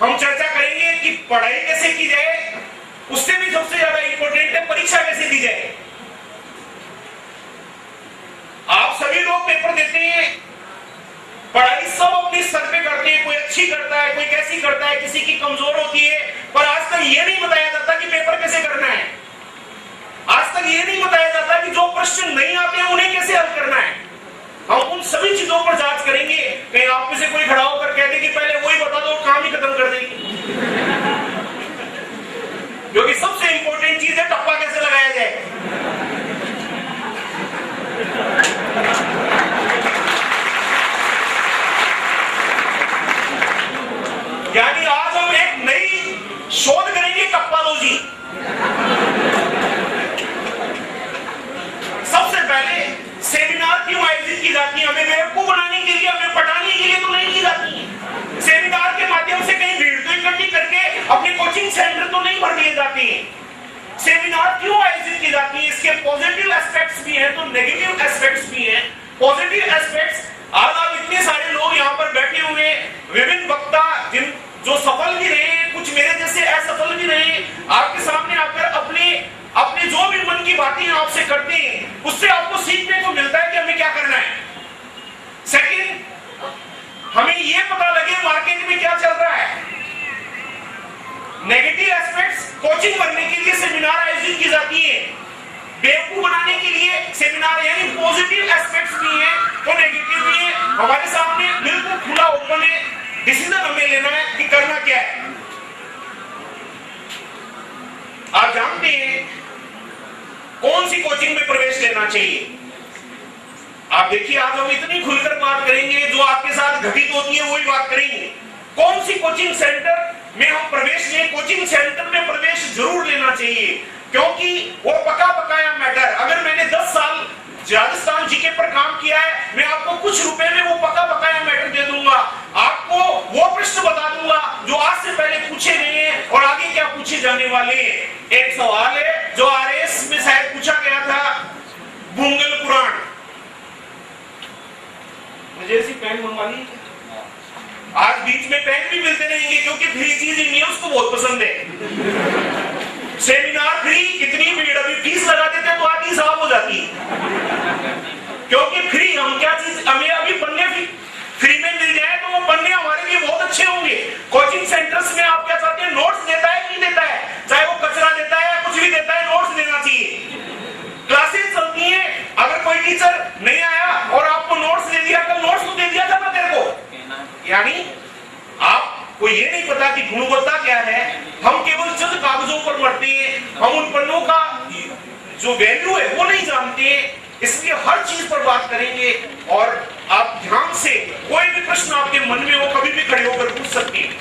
हम चर्चा करेंगे कि पढ़ाई कैसे की जाए, उससे भी सबसे ज्यादा इंपॉर्टेंट है परीक्षा कैसे दी जाए। आप सभी लोग पेपर देते हैं, पढ़ाई सब अपनी सर पे करते हैं, कोई अच्छी करता है, कोई कैसी करता है, किसी की कमजोर होती है, पर आज तक ये नहीं बताया जाता कि पेपर कैसे करना है। आज तक ये नहीं बताया जाता कि जो प्रश्न नहीं आते हैं उन्हें कैसे हल करना है। हम उन सभी चीजों पर जांच करेंगे। कहीं आप में से कोई खड़ा होकर कह दे कि पहले वही बता दो, काम ही खत्म कर देंगे। क्योंकि सबसे इंपॉर्टेंट चीज है टप्पा कैसे लगाया जाए। यानी आज हम एक नई शोध करेंगे, टप्पालॉजी। सबसे पहले सेमिनार क्यों आयोजित की जाती है? हमें बेवकूफ बनाने के लिए, हमें पढ़ाने के लिए तो नहीं की जाती। सेमिनार के माध्यम से कहीं भीड़ तो इकट्ठी करके अपने कोचिंग सेंटर तो नहीं भर दिए जाते हैं। सेमिनार क्यों आयोजित की जाती है? इसके पॉजिटिव एस्पेक्ट्स भी हैं तो नेगेटिव एस्पेक्ट्स भी हैं। पॉजिटिव एस्पेक्ट्स, आज आप इतने सारे लोग यहाँ पर बैठे हुए, विभिन्न वक्ता जिन जो सफल भी रहे, कुछ मेरे जैसे असफल भी रहे, आपके सामने आकर अपने जो भी मन की बातें आपसे करते हैं, उससे आपको सीखने को मिलता है कि हमें क्या करना है। सेकंड, हमें यह पता लगे मार्केट में क्या चल रहा है। नेगेटिव एस्पेक्ट्स, कोचिंग करने के लिए सेमिनार आयोजित की जाती है, बेवकूफ बनाने के लिए सेमिनार, यानी पॉजिटिव एस्पेक्ट्स भी हैं तो नेगेटिव भी है। हमारे सामने बिल्कुल खुला ओपन है, डिसीजन हमें लेना है कि करना क्या है। आप जानते हैं कौन सी कोचिंग में प्रवेश लेना चाहिए। आप देखिए, आज हम इतनी खुलकर बात करेंगे, जो आपके साथ घटित होती है वही बात करेंगे। कौन सी कोचिंग सेंटर में हम प्रवेश लें? कोचिंग सेंटर में प्रवेश जरूर लेना चाहिए, क्योंकि वो पका पकाया मैटर। अगर मैंने 10 साल राजस्थान जीके पर काम किया है, मैं आपको कुछ रुपए में वो पका पकाया मैटर दे दूंगा, आपको वो प्रश्न बता दूंगा जो आज से पहले पूछे गए हैं और आगे क्या पूछे जाने वाले हैं। एक सवाल है जो आरएस में शायद पूछा गया था, भूंगल पुराण। मुझे ऐसी पेन मंगवा ली, आज बीच में पेन भी मिलते रहेंगे क्योंकि फ्री चीज इंडिया उसको बहुत पसंद है। सेमिनार फ्री, कितनी भीड़, अभी फीस लगा देते तो आधी साफ हो जाती, क्योंकि फ्री। हम क्या चीज, हमें अभी पन्ने फ्री में मिल जाए तो वो पन्ने हमारे लिए बहुत अच्छे होंगे। कोचिंग सेंटर्स में आप क्या चाहते हैं? नोट्स देता है, नहीं देता है, चाहे वो कचरा देता है या कुछ भी देता है, नोट्स देना चाहिए। क्लासेस चलती हैं, अगर कोई टीचर नहीं आया और आपको नोट्स दे दिया, कल नोट्स तो दे दिया था ना तेरे को। यानी आपको ये नहीं पता कि गुणवत्ता क्या है। हम केवल चंद कागजों पर मरते हैं, हम उन पन्नों का जो वैल्यू है वो नहीं जानते। इसलिए हर चीज पर बात करेंगे और आप ध्यान से, कोई भी प्रश्न आपके मन में हो कभी भी खड़े होकर पूछ सकते हैं।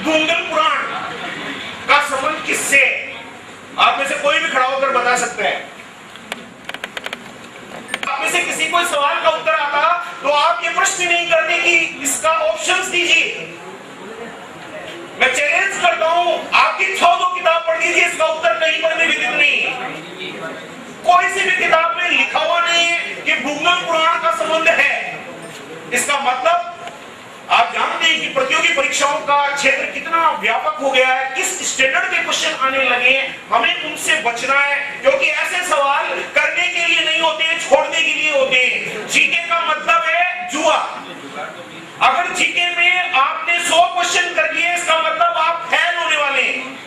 भूंगल पुराण का संबंध किससे? आप में से कोई भी खड़ा होकर बता सकता है। आप में से किसी को सवाल का उत्तर आता तो आप ये प्रश्न नहीं करते कि इसका ऑप्शंस दीजिए। मैं चैलेंज करता हूं, आपकी 100 किताब पढ़ लीजिए, इसका उत्तर कहीं पर भी विदित नहीं। कोई सी भी किताब में लिखा हुआ नहीं है कि भूंगल पुराण का संबंध है। इसका मतलब आप जानते हैं कि प्रतियोगी परीक्षाओं का क्षेत्र कितना व्यापक हो गया है, किस स्टैंडर्ड के क्वेश्चन आने लगे हैं, हमें उनसे बचना है। क्योंकि ऐसे सवाल करने के लिए नहीं होते हैं, छोड़ने के लिए होते हैं। जीके का मतलब है जुआ। अगर जीके में आपने 100 क्वेश्चन कर लिए, इसका मतलब आप फेल होने वाले हैं।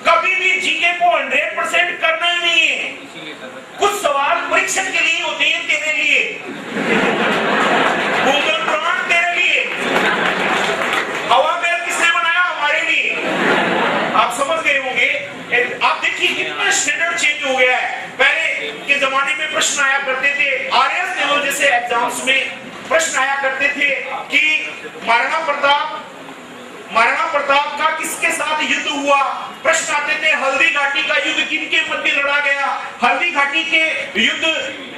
कभी भी जीके को 100% करना ही नहीं है। कुछ सवाल परीक्षण के लिए होते हैं, तेरे लिए। भूंगल पुराण तेरे लिए, हवा में किसने बनाया? हमारे लिए। आप समझ गए होंगे। आप देखिए कितना स्टैंडर्ड चेंज हो गया है। पहले के जमाने में प्रश्न आया करते थे, आरएस लेवल जैसे एग्जाम्स में प्रश्न आया करते थे कि महाराणा प्रताप का किसके साथ युद्ध हुआ। प्रश्न आते थे, हल्दी घाटी का युद्ध किनके मध्य लड़ा गया, हल्दी घाटी के युद्ध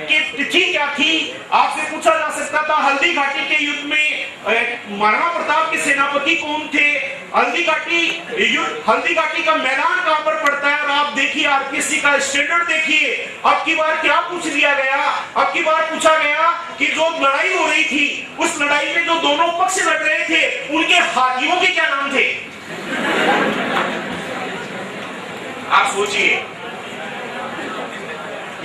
की तिथि क्या थी। आपसे पूछा जा सकता था हल्दी घाटी के युद्ध में महाराणा प्रताप के सेनापति कौन थे, हल्दी घाटी का मैदान कहां पर पड़ता है। और आप देखिए आरपीएससी का स्टैंडर्ड देखिए। अब की बार क्या पूछ लिया गया? अब की बार पूछा गया कि जो लड़ाई हो रही थी, उस लड़ाई में जो दोनों पक्ष लड़ रहे थे, उनके हाथियों के क्या नाम थे? आप सोचिए,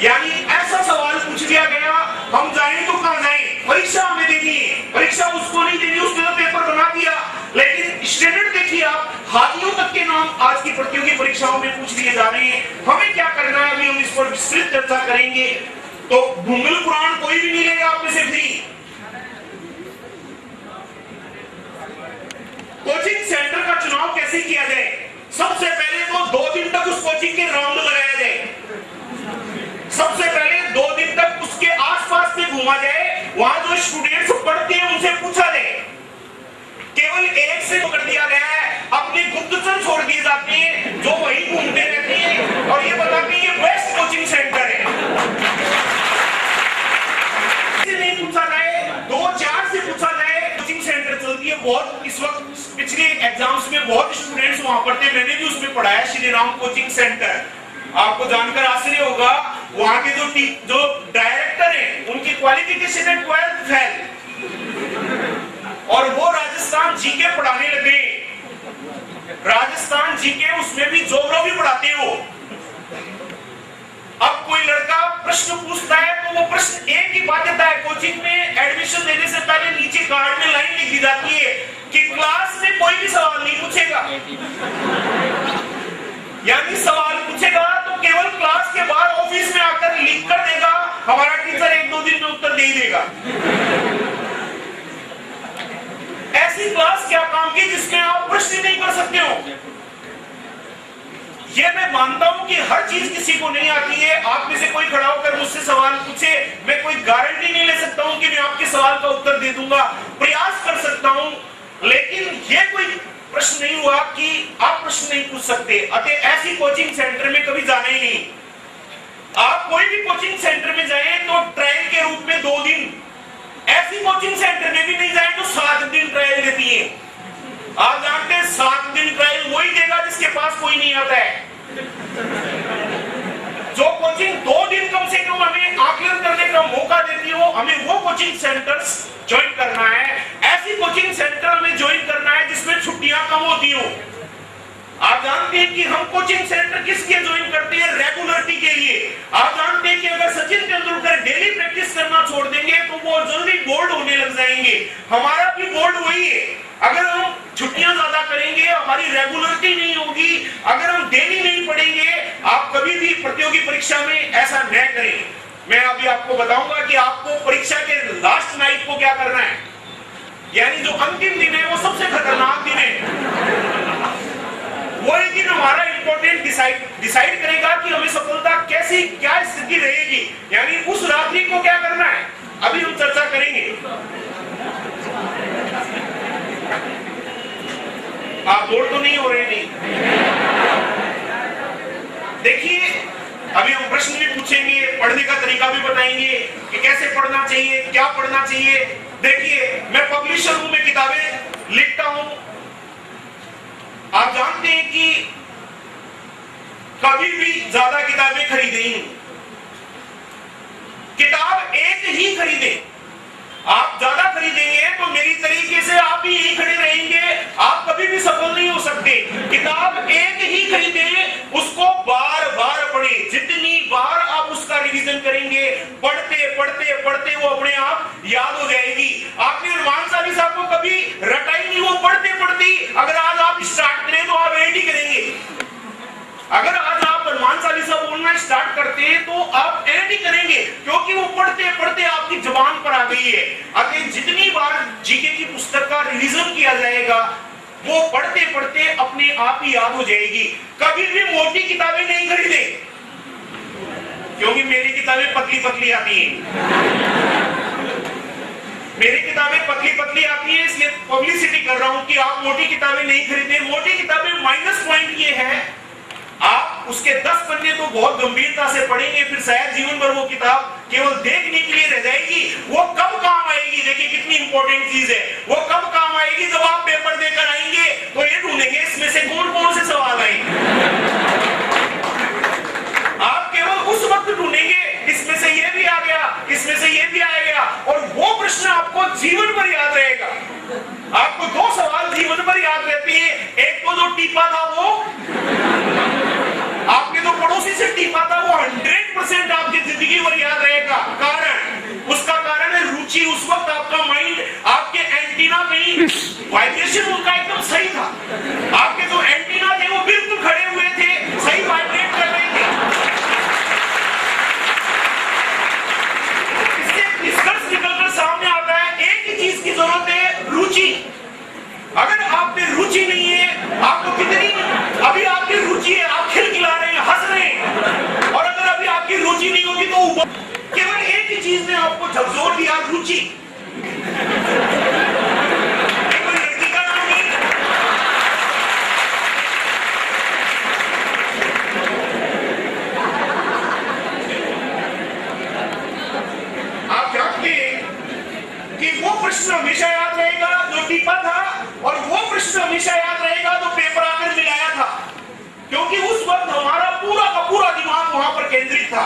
यानी ऐसा सवाल पूछ दिया गया, हम जाएं तो कहां जाएं? परीक्षा हमें देनी है, परीक्षा उसको नहीं देनी, उसने तो पेपर बना दिया, लेकिन स्टैंडर्ड देखिए आप, हाथियों तक के नाम आज की प्रतियोगी परीक्षाओं में पूछ दिए जा रहे हैं। हमें क्या करना है, अभी हम इस पर विस्तृत चर्चा करेंगे। तो भूगोल पुराण कोई भी नहीं लेगा आप में से फ्री। कोचिंग सेंटर का चुनाव कैसे किया जाए? सबसे पहले तो 2 दिन तक उस कोचिंग के राउंड लगाया जाए। सबसे पहले 2 दिन तक उसके आसपास में घूमा जाए, वहां जो स्टूडेंट्स पढ़ते हैं उनसे पूछा जाए। केवल एक से पकड़ दिया गया है, अपने गुप्तचर छोड़ दिए जाते हैं जो वहीं घूमते रहते हैं और ये बताते हैं ये बेस्ट कोचिंग सेंटर है। नहीं पूछा जाए, 2-4 से पूछा जाए, कोचिंग सेंटर चलती है बहुत। इस वक्त पिछले एग्जाम्स में बहुत स्टूडेंट्स वहां पढ़ते हैं, मैंने भी उसमें पढ़ा है, श्री राम कोचिंग सेंटर। आपको जानकर आश्चर्य होगा, वहां के जो डायरेक्टर हैं उनकी क्वालिफिकेशन है 12th फेल, और वो राजस्थान जीके पढ़ाने लगे। राजस्थान जीके, उसमें भी ज्योग्राफी पढ़ाते हो। अब कोई लड़का प्रश्न पूछता है तो वो प्रश्न एक ही बात देता है, कोचिंग में एडमिशन देने से पहले नीचे कार्ड में लाइन लिख दी जाती है कि क्लास में कोई भी सवाल नहीं पूछेगा, यानी सवाल पूछेगा तो केवल क्लास के बाद ऑफिस में आकर लिख कर देगा, हमारा टीचर 1-2 दिन में उत्तर दे ही देगा। ऐसी क्लास क्या काम की जिसमें आप प्रश्न नहीं कर सकते हो? ये मैं मानता हूं कि हर चीज किसी को नहीं आती है। आप में से कोई खड़ा होकर मुझसे सवाल पूछे, मैं कोई गारंटी नहीं ले सकता हूं कि मैं आपके सवाल का उत्तर दे दूंगा, प्रयास कर सकता हूं, लेकिन ये कोई प्रश्न नहीं हुआ कि आप प्रश्न नहीं पूछ सकते। अतः ऐसी कोचिंग सेंटर में कभी जाना ही नहीं। आप कोई भी कोचिंग सेंटर में जाएं तो ट्रायल के रूप में 2 दिन, ऐसी कोचिंग सेंटर में भी नहीं जाए तो 7 दिन ट्रायल देती है। आप जानते हैं 7 दिन ट्रायल वही देगा जिसके पास कोई नहीं आता है। जो कोचिंग 2 दिन कम से कम हमें आकलन करने का मौका देती हो, हमें वो कोचिंग सेंटर्स ज्वाइन करना है। ऐसी कोचिंग सेंटर हमें ज्वाइन करना है जिसमें छुट्टियां कम होती हो। आप जानते हैं कि हम कोचिंग सेंटर किसके ज्वाइन करते हैं? रेगुलरिटी के लिए। आप जानते हैं कि अगर सचिन तेंदुलकर डेली प्रैक्टिस करना छोड़ देंगे तो वो जल्दी बोर्ड होने लग जाएंगे। हमारा भी बोर्ड वही है। अगर हम छुट्टियां ज्यादा करेंगे, हमारी रेगुलरिटी नहीं होगी, अगर हम डेली नहीं पढ़ेंगे, आप कभी भी प्रतियोगी परीक्षा में ऐसा न करें। मैं अभी आपको बताऊंगा कि आपको परीक्षा के लास्ट नाइट को क्या करना है, यानी जो अंतिम दिन है वो सबसे खतरनाक दिन है। वो एक दिन हमारा इंपॉर्टेंट डिसाइड करेगा कि हमें सफलता कैसी क्या स्थिति रहेगी, यानी उस रात्रि को क्या करना है, अभी हम चर्चा करेंगे। आप बोर तो नहीं हो रहे? नहीं। देखिए, अभी हम प्रश्न भी पूछेंगे, पढ़ने का तरीका भी बताएंगे कि कैसे पढ़ना चाहिए, क्या पढ़ना चाहिए। देखिए, मैं पब्लिशर हूं, मैं किताबें लिखता हूं। आप जानते हैं कि कभी भी ज्यादा किताबें खरीदें नहीं, किताब एक ही खरीदें। आप ज्यादा खरीदेंगे तो मेरी तरीके से आप भी यही खड़े रहेंगे, आप कभी भी सफल नहीं हो सकते। किताब एक ही खरीदें, उसको बार बार पढ़ें। जितनी बार आप उसका रिवीजन करेंगे, पढ़ते पढ़ते पढ़ते वो अपने आप याद हो जाएगी। आपने हनुमान चालीसा को कभी रटा ही नहीं, वो पढ़ते पढ़ते अगर आज आप स्टार्ट करें तो आप एड ही करेंगे। अगर आज आप हनुमान चालीसा बोलना स्टार्ट करते हैं तो आप एड ही करेंगे, क्योंकि वो पढ़ते पढ़ते आपकी जुबान पर आ गई है। अगर जितनी बार जीके की पुस्तक का रिवीजन किया जाएगा, वो पढ़ते पढ़ते अपने आप ही याद हो जाएगी। कभी भी मोटी किताबें नहीं खरीदें, क्योंकि मेरी किताबें पतली पतली आती हैं। मेरी किताबें पतली पतली आती है, इसलिए पब्लिसिटी कर रहा हूं कि आप मोटी किताबें नहीं खरीदें। मोटी किताबें माइनस पॉइंट ये है, आप उसके 10 पन्ने तो बहुत गंभीरता से पढ़ेंगे, फिर शायद जीवन भर वो किताब केवल देखने के लिए रह जाएगी। वो कब काम आएगी, देखिए कितनी इंपॉर्टेंट चीज है, वो कब काम आएगी जब आप पेपर देकर आएंगे तो ये ढूंढेंगे इसमें से कौन कौन से सवाल आएंगे। आप केवल उस वक्त ढूंढेंगे इसमें से ये भी आ गया, इसमें से जीवन भर याद रहेगा। आपको 2 सवाल जीवन मुझ पर याद रहती है। एक तो जो टीपा था वो आपके जो पड़ोसी से टीपा था वो 100% आपकी जिंदगी भर याद रहेगा। उसका कारण है रुचि। उस वक्त आपका माइंड, आपके एंटीना कहीं वाइब्रेशन उनका एकदम सही था। आपके जो एंटीना थे वो बिल्कुल खड़े हुए थे, सही वाइब्रेट कर रहे थे। इससे निष्कर्ष निकलकर सामने आता है, एक ही चीज की जरूरत है, रुचि। अगर आप में रुचि नहीं है, आपको कितनी अभी आपकी रुचि है, आप खिलखिला रहे हैं, हंस रहे हैं, और अगर अभी आपकी रुचि नहीं होगी तो केवल एक ही चीज ने आपको झकझोर दिया, रुचि। कोई लड़की का नाम नहीं। आप जानते हैं कि वो प्रश्न हमेशा याद रहेगा जो टीपा था, और वो प्रश्न हमेशा याद रहेगा जो पेपर आकर मिलाया था, क्योंकि उस वक्त हमारा पूरा का पूरा दिमाग वहां पर केंद्रित था।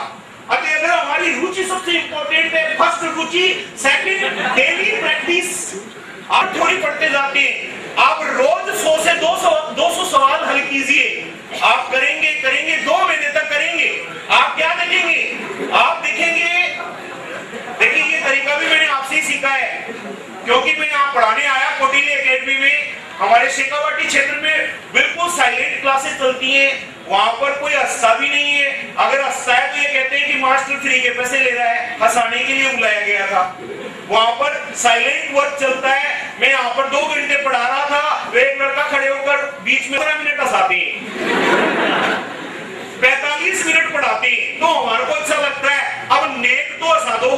अगर हमारी रुचि सबसे इंपॉर्टेंट है, फर्स्ट रुचि, सेकंड डेली प्रैक्टिस। आप थोड़ी पढ़ते जाते हैं, आप रोज 100 से 200 सवाल हल कीजिए। आप करेंगे 2 महीने तक करेंगे, आप क्या देखेंगे? आप देखेंगे, देखिए ये तरीका भी मैंने आपसे ही सीखा है, क्योंकि मैं यहाँ पढ़ाने आया कोटिली एकेडमी में। हमारे शेखावाटी क्षेत्र में बिल्कुल साइलेंट क्लासेस चलती हैं, वहां पर कोई हंसता भी नहीं है। अगर हंसता है तो ये कहते हैं कि मास्टर फ्री के पैसे ले रहा है, हंसाने के लिए बुलाया गया था। वहां पर साइलेंट वर्क चलता है। मैं यहाँ पर 2 घंटे पढ़ा रहा था, तो एक लड़का खड़े होकर बीच में 15 मिनट हंसाते हैं, 45 मिनट पढ़ाते हैं, तो हमारे को अच्छा लगता है अब नेक तो हंसा दो।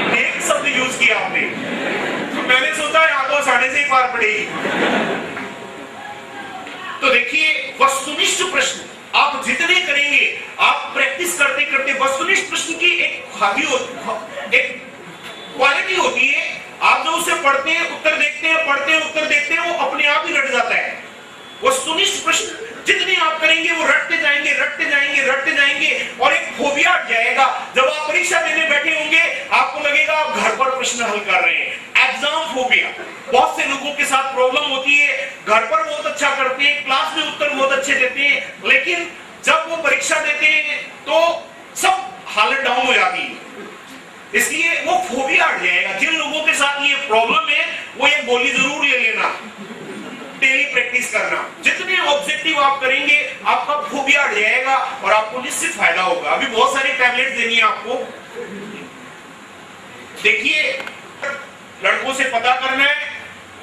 नेक शब्द यूज किया आपने, तो मैंने सोचा यहाँ तो हंसाने से ही पार पड़ेगी। तो देखिए, वस्तुनिष्ठ प्रश्न आप जितने करेंगे, आप प्रैक्टिस करते करते, वस्तुनिष्ठ प्रश्न की एक क्वालिटी होती है। आप जो उसे पढ़ते हैं, उत्तर देखते हैं, पढ़ते हैं, उत्तर देखते हैं, वो अपने आप ही रट जाता है। वस्तुनिष्ठ प्रश्न जितने आप करेंगे वो रटते जाएंगे, रटते जाएंगे, रटते जाएंगे, और एक फोबिया हट जाएगा। जब आप परीक्षा देने बैठे होंगे, आपको लगेगा आप घर पर प्रश्न हल कर रहे हैं। एग्जाम फोबिया बहुत से लोगों के साथ प्रॉब्लम होती है। घर पर बहुत अच्छा करते हैं, क्लास में उत्तर बहुत अच्छे देते हैं, लेकिन जब वो परीक्षा देते हैं तो सब हालत डाउन हो जाती है। इसलिए वो फोबिया हट जाएगा। जिन लोगों के साथ ये प्रॉब्लम है, वो ये गोली जरूर ले लेना, डेली प्रैक्टिस करना। जितने ऑब्जेक्टिव आप करेंगे, आपका फोबिया हट जाएगा और आपको निश्चित फायदा होगा। अभी बहुत सारी टैबलेट देनी है आपको। देखिए, लड़कों से पता करना है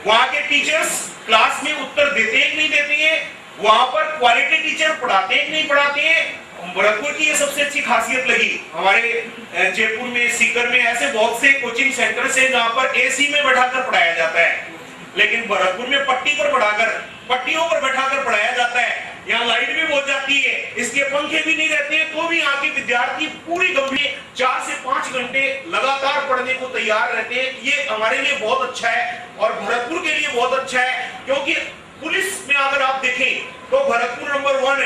वहां के टीचर्स क्लास में उत्तर देते हैं कि नहीं देते हैं, वहां पर क्वालिटी टीचर पढ़ाते हैं कि नहीं पढ़ाते हैं। भरतपुर की ये सबसे अच्छी खासियत लगी। हमारे जयपुर में, सीकर में ऐसे बहुत से कोचिंग सेंटर्स हैं जहां पर एसी में बैठाकर पढ़ाया जाता है, लेकिन भरतपुर में पट्टियों पर बैठाकर पढ़ाया जाता है। यहाँ लाइट भी बहुत जाती है, इसलिए पंखे भी नहीं रहते हैं, तो भी यहाँ के विद्यार्थी पूरी गंभीर 4 से 5 घंटे लगातार पढ़ने को तैयार रहते हैं। ये हमारे लिए बहुत अच्छा है और भरतपुर के लिए बहुत अच्छा है, क्योंकि पुलिस में अगर आप देखें तो भरतपुर नंबर 1 है।